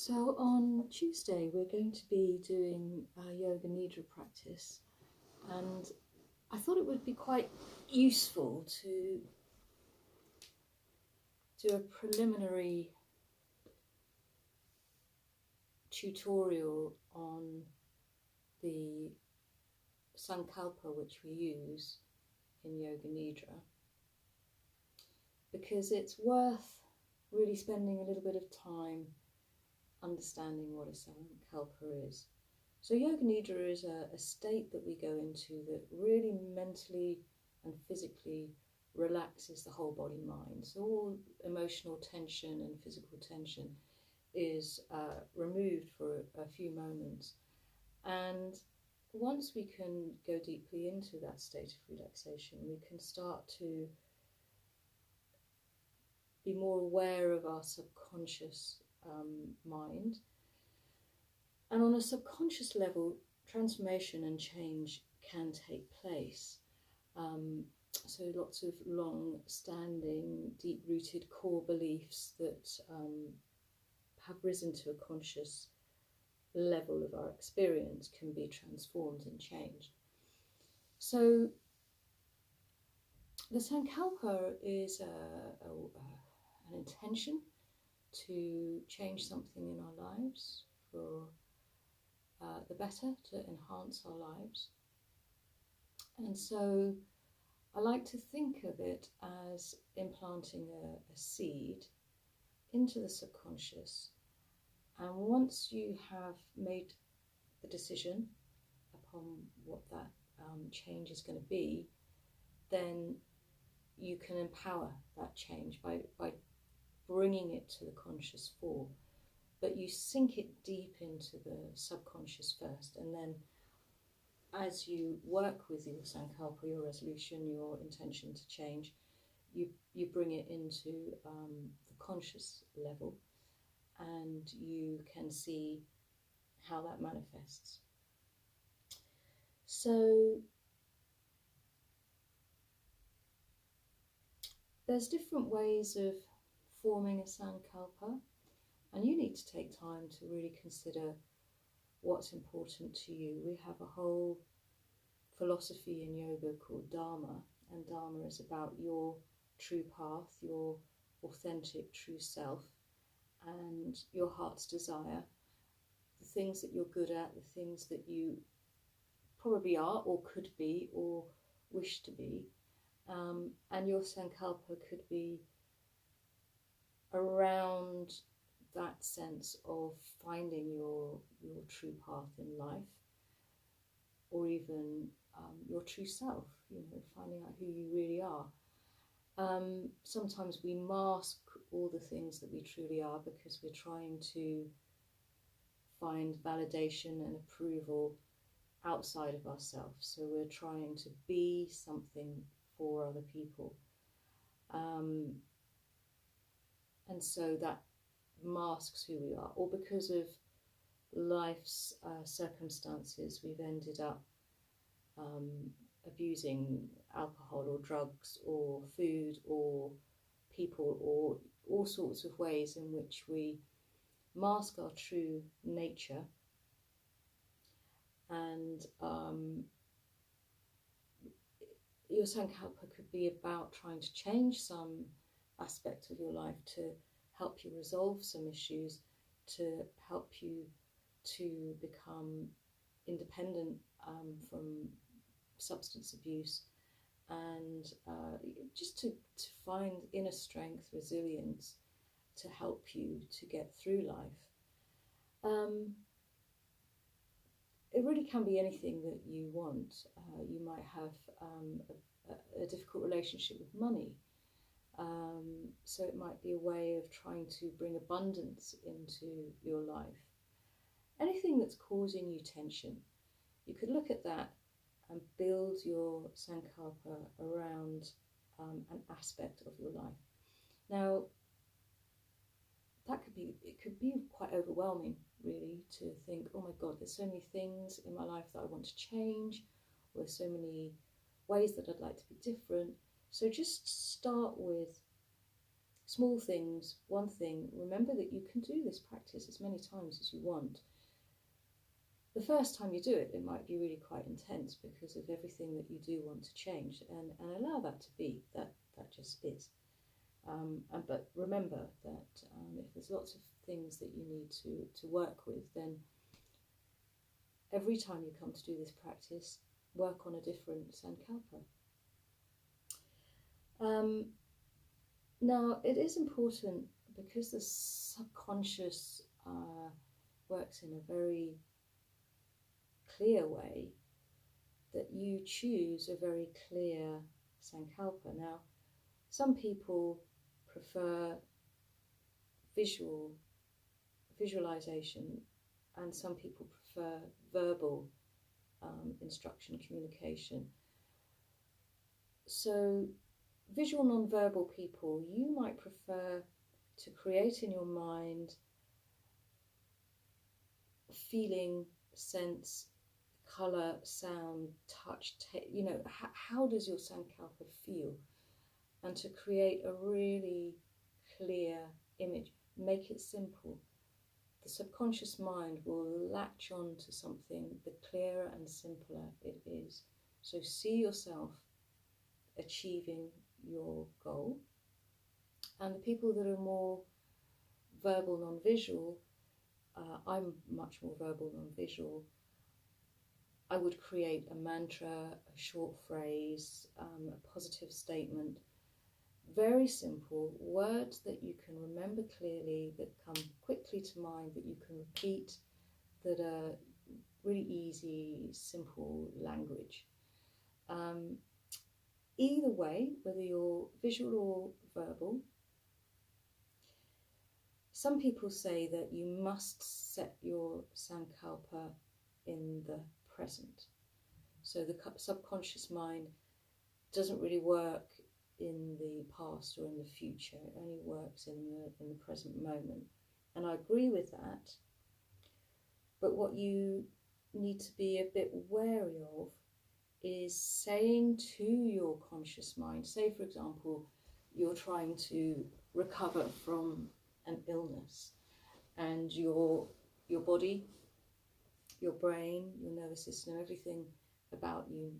So on Tuesday we're going to be doing a Yoga Nidra practice, and I thought it would be quite useful to do a preliminary tutorial on the Sankalpa which we use in Yoga Nidra, because it's worth really spending a little bit of time understanding what a Sankalpa is. So Yoga Nidra is a state that we go into that really mentally and physically relaxes the whole body mind. So all emotional tension and physical tension is removed for a few moments. And once we can go deeply into that state of relaxation, we can start to be more aware of our subconscious mind. And on a subconscious level, transformation and change can take place. So lots of long-standing, deep-rooted core beliefs that have risen to a conscious level of our experience can be transformed and changed. So the Sankalpa is an intention to change something in our lives for the better, to enhance our lives. And so I like to think of it as implanting a seed into the subconscious, and once you have made the decision upon what that change is going to be, then you can empower that change by bringing it to the conscious form. But you sink it deep into the subconscious first, and then as you work with your Sankalpa, your resolution, your intention to change, you bring it into the conscious level, and you can see how that manifests. So there's different ways of forming a Sankalpa, and you need to take time to really consider what's important to you. We have a whole philosophy in yoga called Dharma, and Dharma is about your true path, your authentic true self, and your heart's desire, the things that you're good at, the things that you probably are or could be or wish to be. And your Sankalpa could be around that sense of finding your true path in life, or even your true self, finding out who you really are. Sometimes we mask all the things that we truly are because we're trying to find validation and approval outside of ourselves. So we're trying to be something for other people. And so that masks who we are, or because of life's circumstances, we've ended up abusing alcohol or drugs or food or people, or all sorts of ways in which we mask our true nature. And your Sankalpa could be about trying to change some aspect of your life to help you resolve some issues, to help you to become independent from substance abuse, and just to find inner strength, resilience, to help you to get through life. It really can be anything that you want. You might have a difficult relationship with money. So it might be a way of trying to bring abundance into your life. Anything that's causing you tension, you could look at that and build your Sankalpa around an aspect of your life. Now, it could be quite overwhelming, really, to think, oh my God, there's so many things in my life that I want to change, or there's so many ways that I'd like to be different. So just start with small things, one thing. Remember that you can do this practice as many times as you want. The first time you do it, it might be really quite intense because of everything that you do want to change, and allow that to be. That just is. But remember that if there's lots of things that you need to work with, then every time you come to do this practice, work on a different Sankalpa. Now, it is important, because the subconscious works in a very clear way, that you choose a very clear Sankalpa. Now, some people prefer visualization, and some people prefer verbal instruction, communication. So visual non-verbal people, you might prefer to create in your mind feeling, sense, colour, sound, touch, how does your Sankalpa feel? And to create a really clear image. Make it simple. The subconscious mind will latch on to something the clearer and simpler it is. So see yourself achieving your goal. And the people that are more verbal, non-visual, I'm much more verbal, non-visual, I would create a mantra, a short phrase, a positive statement. Very simple words that you can remember clearly, that come quickly to mind, that you can repeat, that are really easy, simple language. Either way, whether you're visual or verbal, some people say that you must set your Sankalpa in the present. So the subconscious mind doesn't really work in the past or in the future. It only works in the present moment. And I agree with that. But what you need to be a bit wary of is saying to your conscious mind, say for example, you're trying to recover from an illness, and your body, your brain, your nervous system, everything about you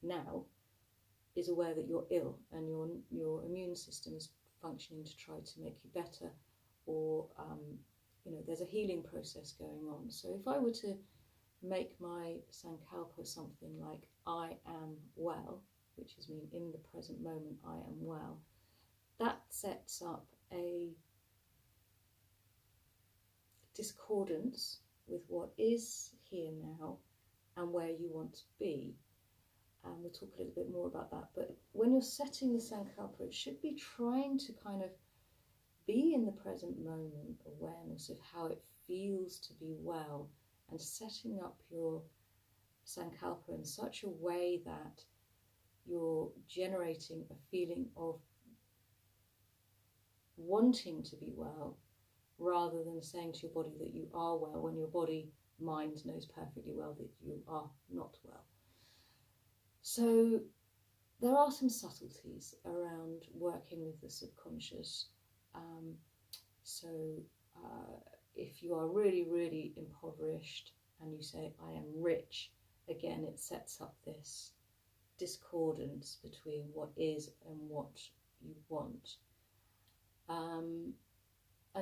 now is aware that you're ill, and your immune system is functioning to try to make you better, or there's a healing process going on. So if I were to make my Sankalpa something like I am well, which is mean in the present moment I am well, that sets up a discordance with what is here now and where you want to be. And we'll talk a little bit more about that. But when you're setting the Sankalpa, it should be trying to kind of be in the present moment, awareness of how it feels to be well, and setting up your Sankalpa in such a way that you're generating a feeling of wanting to be well, rather than saying to your body that you are well, when your body mind knows perfectly well that you are not well. So there are some subtleties around working with the subconscious. If you are really, really impoverished and you say, I am rich, again, it sets up this discordance between what is and what you want. And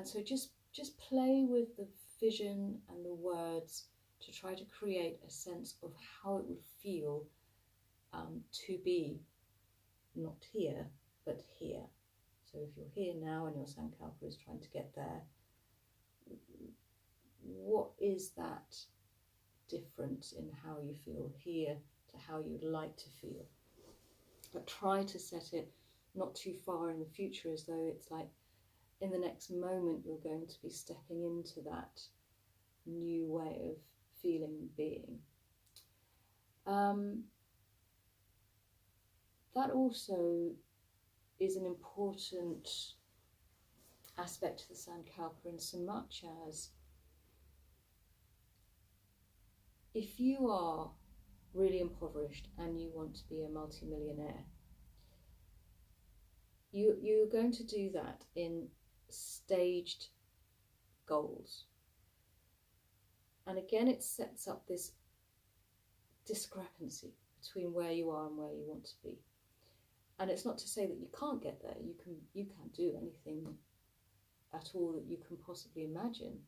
so just play with the vision and the words to try to create a sense of how it would feel to be not here, but here. So if you're here now and your Sankalpa is trying to get there, what is that difference in how you feel here to how you'd like to feel? But try to set it not too far in the future, as though it's like in the next moment you're going to be stepping into that new way of feeling and being. That also is an important aspect to the Sankalpa, in so much as if you are really impoverished and you want to be a multimillionaire, you're going to do that in staged goals. And again, it sets up this discrepancy between where you are and where you want to be. And it's not to say that you can't get there. You can do anything at all that you can possibly imagine,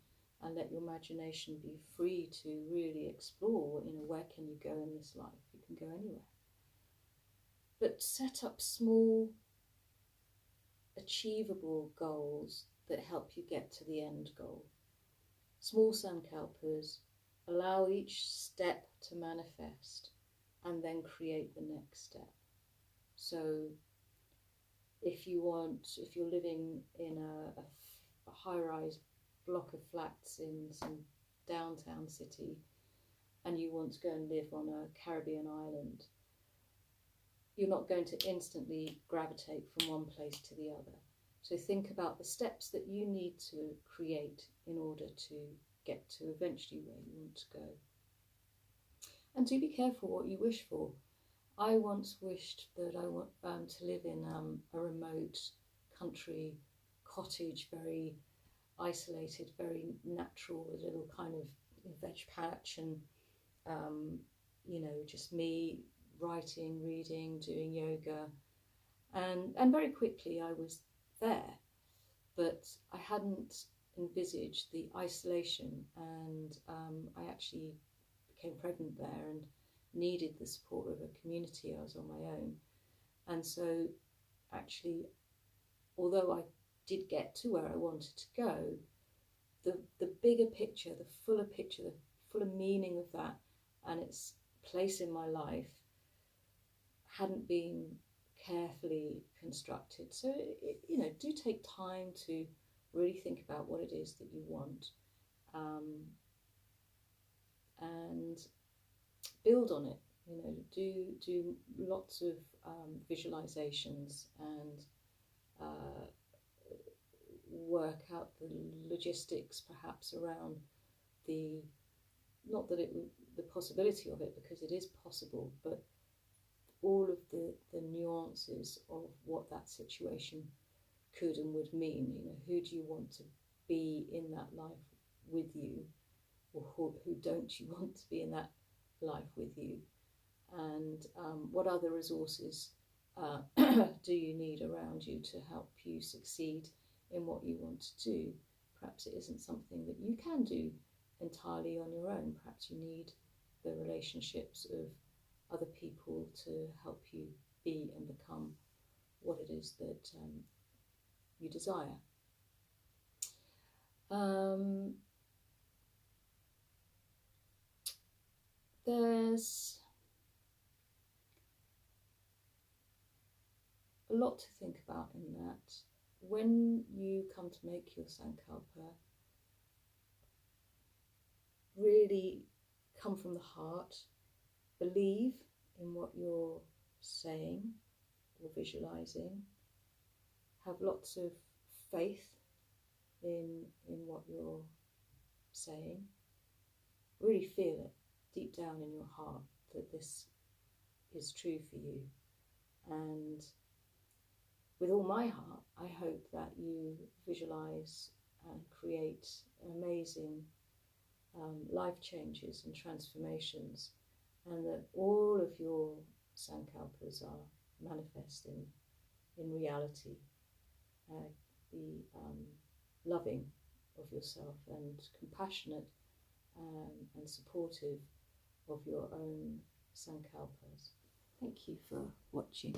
and let your imagination be free to really explore, where can you go in this life? You can go anywhere. But set up small, achievable goals that help you get to the end goal. Small Sankalpas, allow each step to manifest and then create the next step. So if you're living in a high-rise block of flats in some downtown city and you want to go and live on a Caribbean island, you're not going to instantly gravitate from one place to the other. So think about the steps that you need to create in order to get to eventually where you want to go. And do be careful what you wish for. I once wished that I want to live in a remote country cottage, very isolated, very natural, a little kind of veg patch, and just me writing, reading, doing yoga, and very quickly I was there, but I hadn't envisaged the isolation, and I actually became pregnant there and needed the support of a community. I was on my own, and so actually, although I did get to where I wanted to go, the bigger picture, the fuller meaning of that and its place in my life hadn't been carefully constructed. So do take time to really think about what it is that you want, and build on it. Do lots of visualizations and work out the logistics perhaps around the possibility of it, because it is possible, but all of the nuances of what that situation could and would mean. Who do you want to be in that life with you, or who don't you want to be in that life with you, and what other resources do you need around you to help you succeed in what you want to do. Perhaps it isn't something that you can do entirely on your own. Perhaps you need the relationships of other people to help you be and become what it is that you desire. There's a lot to think about in that. When you come to make your Sankalpa, really come from the heart, believe in what you're saying or visualizing, have lots of faith in what you're saying, really feel it deep down in your heart that this is true for you. And with all my heart, I hope that you visualize and create amazing life changes and transformations, and that all of your Sankalpas are manifesting in reality. Be loving of yourself and compassionate and supportive of your own Sankalpas. Thank you for watching.